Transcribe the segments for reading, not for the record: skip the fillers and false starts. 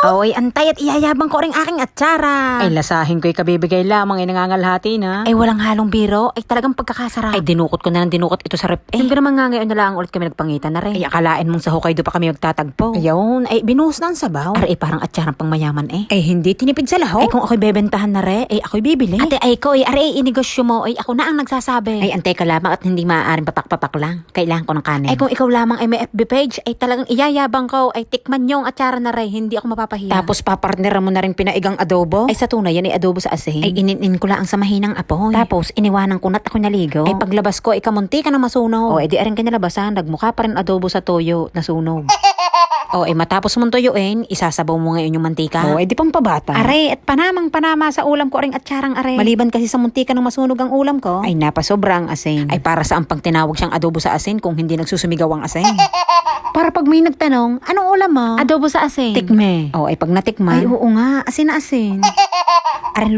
Oy, antay at iyayabang ko rin aking atsara. Ay lasahin ko'y kabibigay lamang ay nangangalhati na. Ay walang halong biro, ay talagang pagkakasarap. Ay dinukot ko na ng dinukot ito sa rep. Yung naman nga ngayon na lang ulit kami nagpangitan na rin. Ay akalain mong sa Hokkaido pa kami magtatagpo. Ayun, ay binuhos na ang sabaw. Ay parang atsarang pang mayaman eh. Ay hindi tinipid sa lahok. Ay kung ako'y bebentahan na re, ay ako'y bibili. Ate ay ko, ay inegosyo mo, ay ako na ang nagsasabi. Ay antay ka lamang at hindi maaaring papak-papak lang. Kailangan ko ng kanin. Ay kung ikaw lamang ay may FB page, ay talagang iyayabang ko, ay tikman yung atsara na re, hindi ako mapapahiya. Tapos papartneran mo na rin pinaigang adobo. Ay sa tunay yan ay adobo sa asin. Ay inin ko lang sa mahinang apoy. Tapos iniwanan ko na't ako naligo. Ay paglabas ko ay kamunti ka na masunog. O edi aring kinalabasan, nagmukha pa rin adobo sa toyo na sunog. O ay matapos mong tuyuin, isasabaw mo ngayon yung mantika. O edi pang pabata. Aray, at panamang-panama sa ulam ko ring atsarang aray. Maliban kasi sa muntika ng masunog ang ulam ko. Ay napasobrang asin. Ay para sa ampang tinawag siyang adobo sa asin kung hindi nagsusumigaw ang asin. Para pag may nagtanong, anong ulam mo? Adobo sa asin. Tikme. O ay pag natikman. Ay oo nga, asin na asin. Aray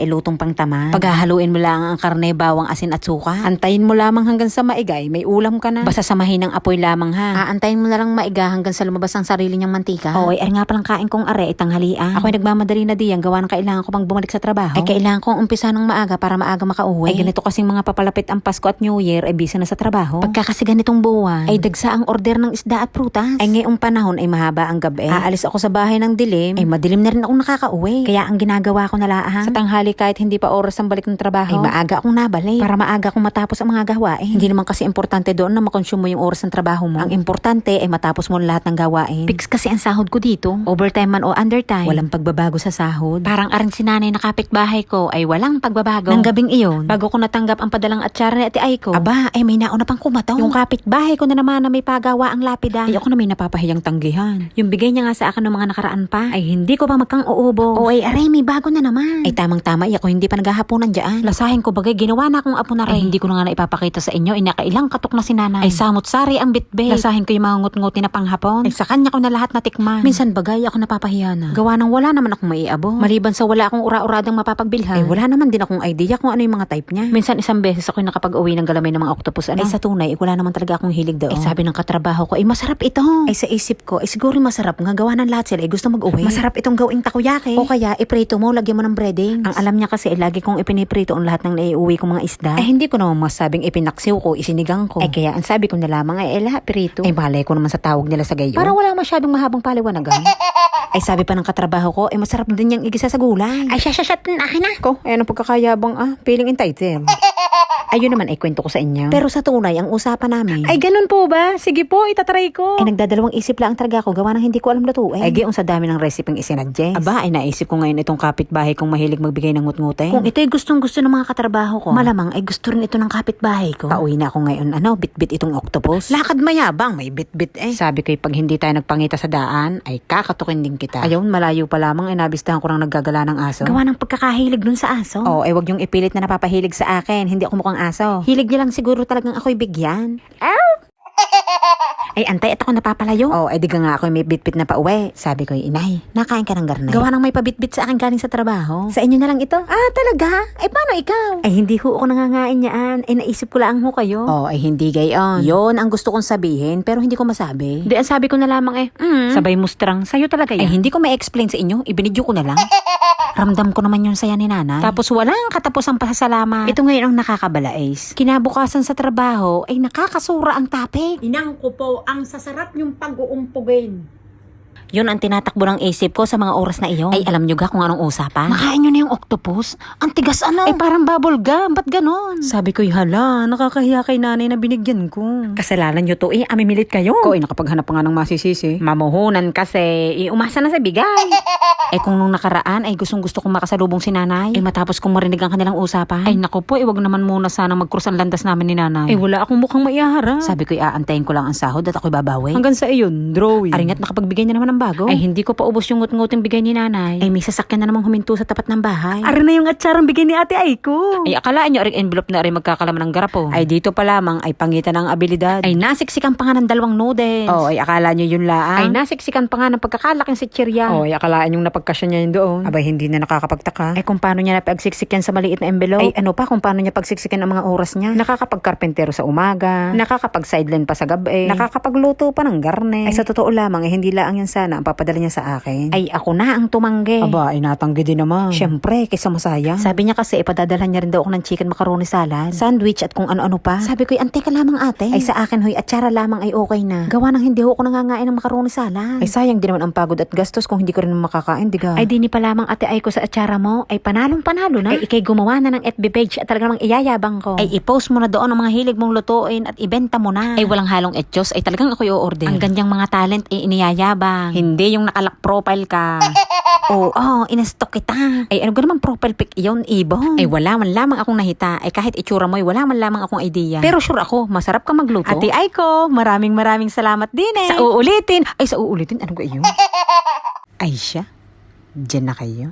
lutong pang tama. Paghahaluin mo lang ang karne, bawang, asin at suka. Antayin mo lamang hanggang sa maigay, may ulam ka na. Basta samahin ng apoy lamang ha. Aantayin mo na lang maiga hanggang sa lumabas ang sarili niyang mantika. O ay nga palang kain kong are, itanghalian. Ako'y nagmamadali na diyan, gawa ng kailangan ko pang bumalik sa trabaho. Ay kailangan kong umpisa ng maaga para maaga makauwi. Ay ganito kasing mga papalapit ang Pasko at New Year, ay busy na sa trabaho. Pagka kasi ganitong buwan, Ay dagsa ang order ng isda at prutas. ay ngayong panahon ay mahaba ang gabi. Aalis ako sa bahay ng dilim. Ay madilim na rin akong nakakauwi. Kaya ang ginagawa ko na laang, Sa tanghali kahit hindi pa oras ang balik ng trabaho, ay maaga akong nabalik. para maaga akong matapos ang mga gawain. Hindi naman kasi importante doon na makonsume mo yung oras ng trabaho mo. Ang importante ay matapos mo lahat ng gawain. Fix kasi ang sahod ko dito. Overtime man o undertime. Walang pagbabago sa sahod. Parang aring sinanay na kapitbahay ko ay walang pagbabago. Nang gabing iyon, Bago ko natanggap ang padalang atsara ni Ate Aiko, aba ay may nauna pang kumataw. yung kapitbahay ko na naman na may pagawa ang lapida. Ay ako na may napapahiyang tanggihan. Yung bigay niya nga sa akin ng mga nakaraan pa, ay hindi ko pa magkang uubo. Oo, ay aray, may bago na naman. Ay tamang-tama, ay ako hindi pa naghahaponan dyan. Lasahin ko bagay, ginawa na akong apo na Ay rin. hindi ko na nga naipapakita sa inyo, inakailang katok na si nanay. Ay samot-sari ang bitbit. lasahin ko yung mga ngut-nguti na panghapon. Ay sa kanya ko na lahat natikman. Minsan bagay ako napapahiya na. gawa ng wala naman akong maiabo. Maliban sa wala akong ura-uradang mapapagbilhan. Ay wala naman din akong idea kung ano yung mga type niya. Minsan isang beses ako nakapag-uwi ng galamay ng mga octopus. Ano? Ay sa tunay, wala naman talaga akong hilig doon. Ay sabi ng katrabaho ko, ay masarap ito. Ay sa isip ko, ay siguro masarap nga gawa ng lahat sila ay gusto mag-uwi. Masarap itong gawing takoyaki. O kaya iprito mo, lagyan mo ng breading. Ang alam niya kasi ay lagi kong ipiniprito ang lahat ng naiuwi kong mga isda. Ay hindi ko naman masabing ipinaksiw ko, isinigang ko. Ay kaya ang sabi ko na lamang ay lahat pirito. Ay malay ko naman sa tawag nila sa gayon. Para wala masyadong mahabang paliwanagan. Ay sabi pa ng katrabaho ko, ay masarap din yung igisa sa gulay. Ay siya akin na. ko, ay anong pagkakayabang feeling entitled. Ayun naman ay kwento ko sa inyo. Pero sa tunay, ang usapan namin. Ay ganun po ba? Sige po, itatry ko. Ay nagdadalawang isip lang talaga ako gawa ng hindi ko alam lutuin. Ay giyon sa dami ng resepeng isinadjust. Aba, ay naisip ko ngayon itong kapitbahay kong mahilig magbigay ng ngut-ngutay. Kung ito'y gustong-gusto ng mga katrabaho ko, malamang ay gusto rin ito ng kapitbahay ko. Pauwi na ako ngayon, bit-bit itong octopus. Lakad mayabang, may bit-bit eh. Sabi ko, pag hindi tayo nagpangita sa daan, ay kakatukin din kita. Ayun, malayo pa lamang ay nabistahan ko lang naggagala ng aso. Gawa ng pagkakahilig dun sa aso. Oo, ay wag yung ipilit na napapahilig sa akin. Hindi ako mukhang aso. Hilig niya lang siguro talagang ako'y bigyan. Ay, antay at ako napapalayo. Oh, edi ka nga ako may bitbit na pauwi. Sabi ko, inay, nakain ka ng garnay. Gawa ng may pabitbit sa akin galing sa trabaho. Sa inyo na lang ito. Ah, talaga? Ay, paano ikaw? Ay, hindi ho ako nangangain niyaan. Ay, naisip ko lang ho kayo. Oh, ay hindi gayon. Yon ang gusto kong sabihin, pero hindi ko masabi. Hindi, ang sabi ko na lamang Sabay mustrang, sa'yo talaga Ay, yan. hindi ko ma-explain sa inyo. Ibinidyo ko na lang. Ramdam ko naman yung saya ni nanay. Tapos walang katapusang pasasalamat. Ito ngayon ang nakakabalais. Kinabukasan sa trabaho ay nakakasura ang topic. Inang ko po, ang sasarap yung pag-uumpugin. Yun ang tinatakbo ng isip ko sa mga oras na iyon. Ay, alam nyo ga kung anong usapan? Nakain nyo na yung octopus? Ang tigas ano? Ay, parang bubble gum. Ba't ganon? Sabi ko, hala, nakakahiya kay nanay na binigyan ko. Kasalanan nyo to amimilit kayo. Ko, nakapaghanap pa nga ng masisisi. Mamuhunan kasi, umasa na sa bigay. Kung nung nakaraan ay gustong-gusto kong makasalubong si nanay, matapos kong marinig ang kanilang usapan, Ay naku po, wag naman muna sana mag-cross ang landas namin ni nanay. Wala akong mukhang maiharap. sabi ko, aantayin ko lang ang sahod at ako'y babawi. Hanggang sa iyon, drawing. Aringat nakapagbigay na naman ng bago. Ay hindi ko pa ubos yung ngut-nguting bigay ni nanay. Ay, may sasakyan na namang huminto sa tapat ng bahay. Ari na yung atsarang bigay ni Ate Aiko. Ay akalaan nyo aring envelope na rin magkakalaman ng garapo. Ay, dito pa lamang ay pangitan ng abilidad. Ay nasiksikan pa nga ng 2 noodles. Oh, ay akala nyo yun Ay laang. nasiksikan pa nga ng pagkakalaking sitsirya. Oh, ay akalaan yung napagkasya niya yun doon. Abay, hindi na nakakapagtaka. Ay kung paano niya napagsiksik yan sa maliit na envelope. Ay, ano pa kung paano niya pagsiksikan ang mga oras niya. Nakakapagkarpentero sa umaga. Nakakapag-sideline pa sa gabi. Nakakapagluto pa ng garne. Ay, sa totoo lamang, hindi laang yan sana sana ang papadala niya sa akin. Ay ako na ang tumanggi. Aba, inatanggi din naman. Siyempre, kaysa masaya. Sabi niya kasi ipadadalhan niya rin daw ako ng chicken macaroni salad, sandwich at kung ano-ano pa. Sabi ko, ante ka lamang ate. Ay sa akin hoy, atsara lamang ay okay na. Gawa ng hindi ho ako nangangain ng macaroni salad. Ay sayang din naman ang pagod at gastos kung hindi ko rin makakain, diga. Ay di ni pa lamang ate ay ko sa atsara mo, ay panalong-panalo na. Ay ikay gumawa na ng FB page at talagang iyayabang ko. Ay i-post mo na doon ang mga hilig mong lutuin at ibenta mo na. Ay walang halong etchos, ay talagang ako i-order. Ang ganyang mga talent ay iniyayabang. Hindi yung nakalak profile ka. Oo, inastock kita. Ay ano naman profile pic iyon, ibon. Ay wala man lamang akong nahita. Ay kahit itsura mo, ay wala man lamang akong idea. Pero sure ako, masarap ka magluto. Ate Aiko, maraming salamat din eh. Sa uulitin. Ay sa uulitin, ano ka iyon? Ay siya, dyan na kayo.